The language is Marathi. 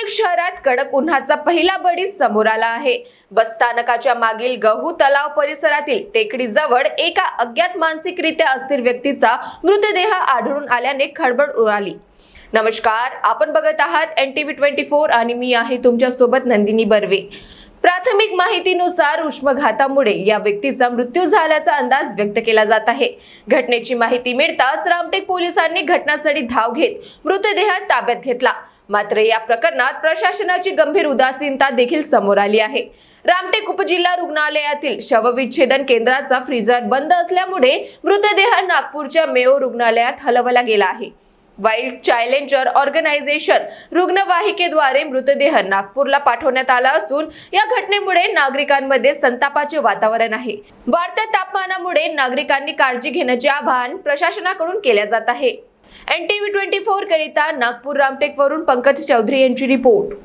नाशिक शहरात कडक उन्हाचा पहिला बळी समोर आला आहे। बस स्थानकाच्या मागील गहू तलाव परिसरातील टेकडी जवळ एका अज्ञात मानसिकरित्या अस्थिर व्यक्तीचा मृतदेह आढळून आल्याने खळबळ उडाली। नमस्कार, आपण बघत आहात NTV 24 आणि मी आहे तुमच्या सोबत नंदिनी बर्वे। प्राथमिक माहितीनुसार उष्माघातामुळे या व्यक्तीचा मृत्यू झाल्याचा अंदाज व्यक्त केला जात आहे। घटनेची माहिती मिळताच रामटेक पोलिसांनी घटनास्थळी धाव घेत मृतदेह ताब्यात घेतला। मात्र या प्रकरणात प्रशासनाची गंभीर उदासीनता देखील समोर आली आहे। रामटेक उपजिल्हा रुग्णालयातील शवविच्छेदन केंद्राचा फ्रीजर बंद असल्यामुळे मृतदेह नागपूरच्या मेयो रुग्णालयात हलवला गेला आहे। वाईल्ड चॅलेंजर ऑर्गनायझेशन रुग्णवाहिकेद्वारे मृतदेह नागपूरला पाठवण्यात आला असून या घटनेमुळे नागरिकांमध्ये संतापाचे वातावरण आहे। वाढत्या तापमानामुळे नागरिकांनी काळजी घेण्याचे आवाहन प्रशासनाकडून केले जात आहे। NTV 24 करिता नागपूर रामटेक वरून पंकज चौधरी यांची रिपोर्ट।